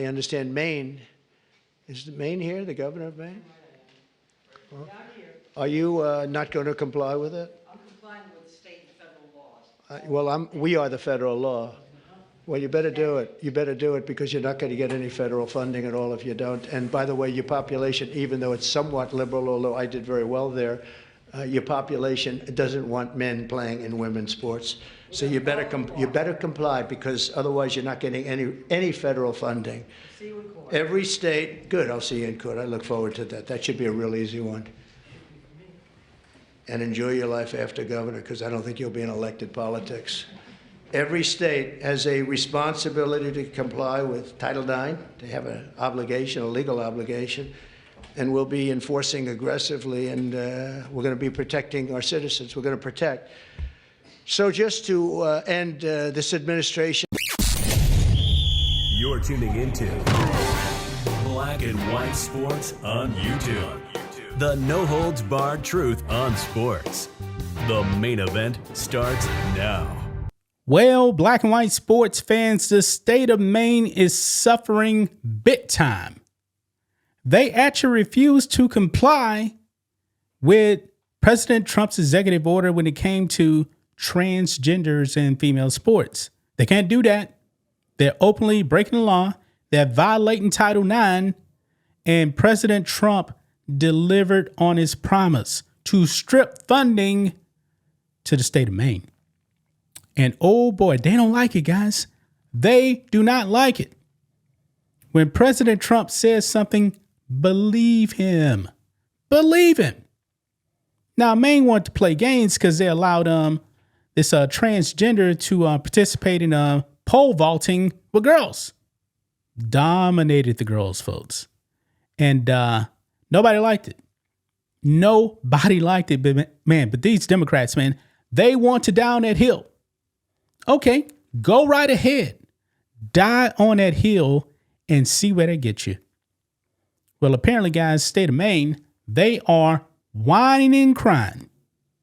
I understand Maine, is Maine here, the governor of Maine? Well, are you not going to comply with it? I'm complying with state and federal laws. Well, we are the federal law. Well, you better do it. You better do it because you're not going to get any federal funding at all if you don't. And by the way, your population, even though it's somewhat liberal, although I did very well there, your population doesn't want men playing in women's sports. So you better comply because otherwise you're not getting any federal funding. See you in court. Every state, good, I'll see you in court. I look forward to that. That should be a real easy one. And enjoy your life after governor because I don't think you'll be in elected politics. Every state has a responsibility to comply with Title IX. They have an obligation, a legal obligation, and we'll be enforcing aggressively, and we're going to be protecting our citizens. We're going to protect. So just to end this administration. You're tuning into Black and White Sports on YouTube. The no-holds-barred truth on sports. The main event starts now. Well, Black and White sports fans, the state of Maine is suffering big time. They actually refused to comply with President Trump's executive order when it came to transgenders in female sports. They can't do that. They're openly breaking the law. They're violating Title IX. And President Trump delivered on his promise to strip funding to the state of Maine. And oh boy, they don't like it, guys. They do not like it. When President Trump says something, believe him. Believe him. Now, Maine wanted to play games because they allowed this transgender to participate in pole vaulting with girls. Dominated the girls' votes. And nobody liked it. Nobody liked it, but these Democrats, man, they want to down that hill. Okay, go right ahead. Die on that hill and see where they get you. Well, apparently, guys, state of Maine, they are whining and crying.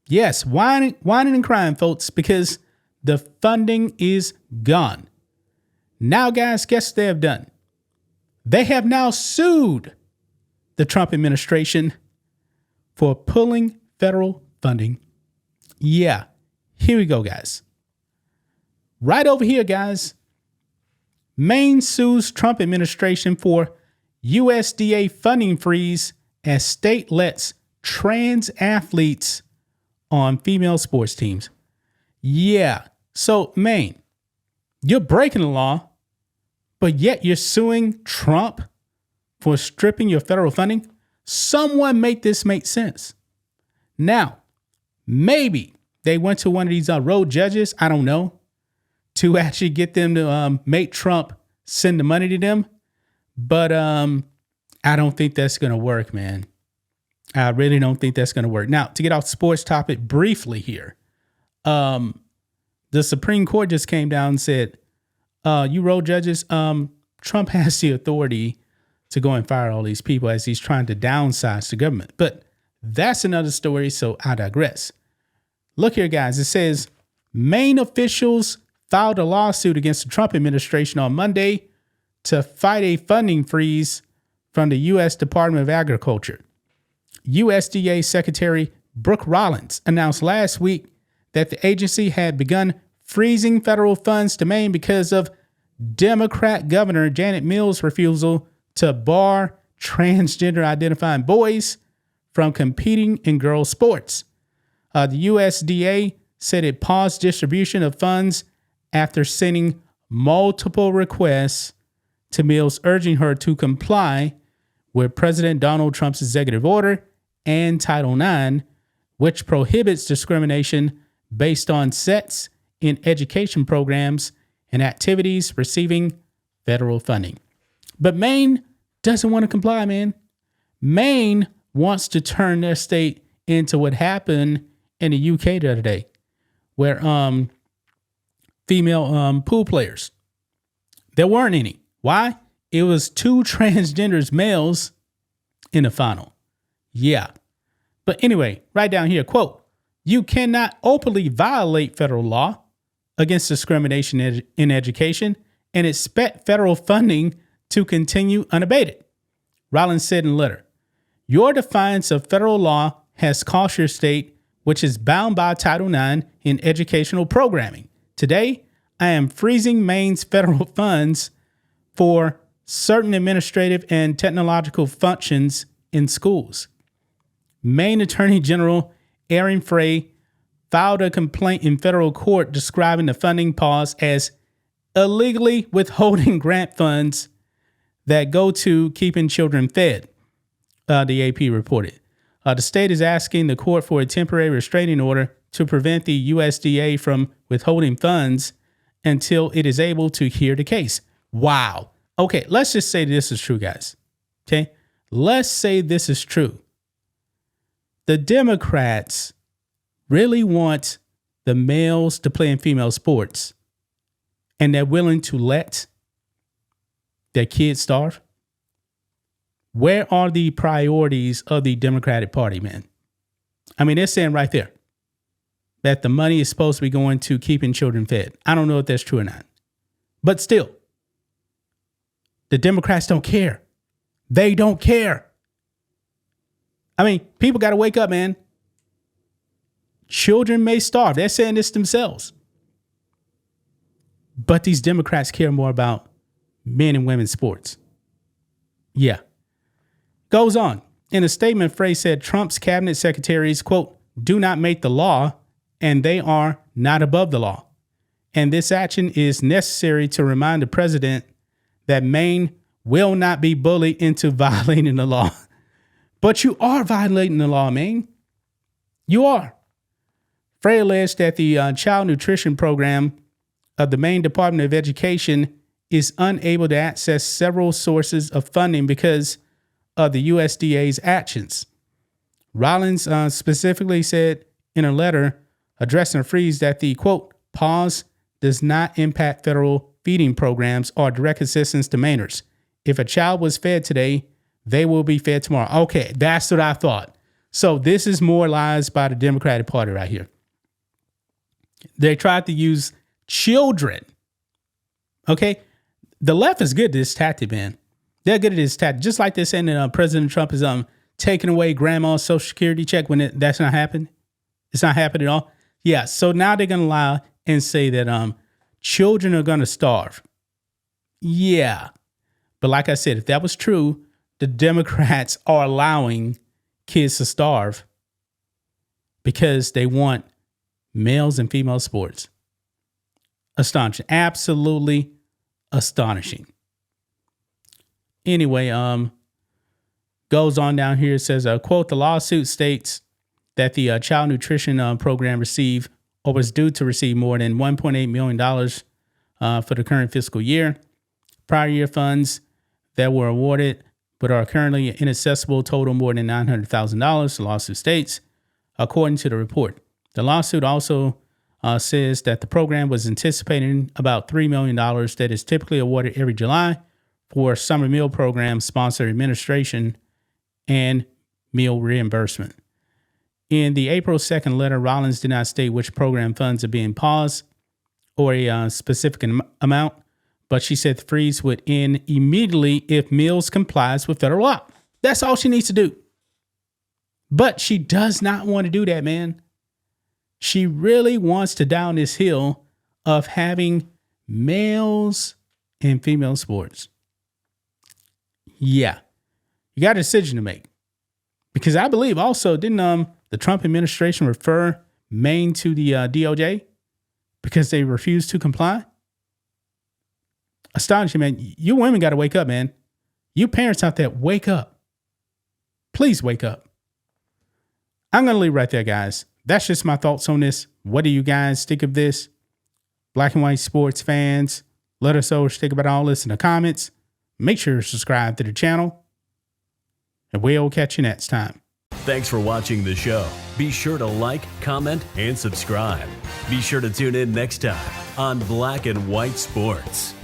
Yes, whining and crying, folks, because the funding is gone. Now, guys, guess what they have done? They have now sued the Trump administration for pulling federal funding. Yeah, here we go, guys. Right over here, guys. Maine sues Trump administration for USDA funding freeze as state lets trans athletes on female sports teams. Yeah. So, Maine, you're breaking the law, but yet you're suing Trump for stripping your federal funding. Someone make this make sense. Now, maybe they went to one of these road judges, I don't know, to actually get them to make Trump send the money to them. But I don't think that's going to work, man. I really don't think that's going to work. Now, to get off the sports topic briefly here, the Supreme Court just came down and said, you road judges, Trump has the authority to go and fire all these people as he's trying to downsize the government. But that's another story, so I digress. Look here, guys. It says Maine officials filed a lawsuit against the Trump administration on Monday to fight a funding freeze from the U.S. Department of Agriculture. USDA Secretary Brooke Rollins announced last week that the agency had begun freezing federal funds to Maine because of Democrat Governor Janet Mills' refusal to bar transgender identifying boys from competing in girls' sports. The USDA said it paused distribution of funds after sending multiple requests to Mills urging her to comply with President Donald Trump's executive order and Title IX, which prohibits discrimination based on sex in education programs and activities receiving federal funding. But Maine doesn't want to comply, man. Maine wants to turn their state into what happened in the UK the other day, where female pool players, there weren't any. Why? It was two transgenders males in the final. Yeah. But anyway, right down here, quote, you cannot openly violate federal law against discrimination in education and expect federal funding to continue unabated. Rollins said in a letter, "Your defiance of federal law has cost your state, which is bound by Title IX in educational programming. Today, I am freezing Maine's federal funds for certain administrative and technological functions in schools." Maine Attorney General Aaron Frey filed a complaint in federal court describing the funding pause as illegally withholding grant funds that go to keeping children fed, the AP reported. The state is asking the court for a temporary restraining order to prevent the USDA from withholding funds until it is able to hear the case. Wow. Okay, let's just say this is true, guys. Okay, let's say this is true. The Democrats really want the males to play in female sports, and they're willing to let their kids starve. Where are the priorities of the Democratic Party, man? I mean, they're saying right there that the money is supposed to be going to keeping children fed. I don't know if that's true or not. But still, the Democrats don't care. They don't care. I mean, people got to wake up, man. Children may starve. They're saying this themselves. But these Democrats care more about men and women's sports. Yeah. Goes on. In a statement, Frey said Trump's cabinet secretaries, quote, "do not make the law, and they are not above the law. And this action is necessary to remind the president that Maine will not be bullied into violating the law." But you are violating the law, Maine. You are. Frey alleged that the child nutrition program of the Maine Department of Education is unable to access several sources of funding because of the USDA's actions. Rollins specifically said in a letter addressing a freeze that the, quote, "pause does not impact federal feeding programs or direct assistance to Mainers. If a child was fed today, they will be fed tomorrow." Okay, that's what I thought. So this is more lies by the Democratic Party right here. They tried to use children. Okay, the left is good at this tactic, man. They're good at this tactic. Just like they're saying that President Trump is taking away grandma's Social Security check when that's not happening. It's not happening at all. Yeah, so now they're going to lie and say that children are going to starve. Yeah, but like I said, if that was true, the Democrats are allowing kids to starve because they want males and female sports. Astonishing. Absolutely astonishing. Anyway, goes on down here. It says, quote, "The lawsuit states that the child nutrition program received or was due to receive more than $1.8 million for the current fiscal year. Prior year funds that were awarded but are currently inaccessible total more than $900,000, the lawsuit states, according to the report. The lawsuit also says that the program was anticipating about $3 million that is typically awarded every July for summer meal program sponsor administration and meal reimbursement. In the April 2nd letter, Rollins did not state which program funds are being paused or a specific amount, but she said the freeze would end immediately if meals complies with federal law. That's all she needs to do. But she does not want to do that, man. She really wants to down this hill of having males and female sports. Yeah, you got a decision to make. Because I believe also, didn't the Trump administration refer Maine to the DOJ because they refused to comply? Astonishing, man. You women got to wake up, man. You parents out there, wake up. Please wake up. I'm going to leave right there, guys. That's just my thoughts on this. What do you guys think of this? Black and white sports fans, let us know what you think about all this in the comments. Make sure to subscribe to the channel, and we'll catch you next time. Thanks for watching the show. Be sure to like, comment, and subscribe. Be sure to tune in next time on Black and White Sports.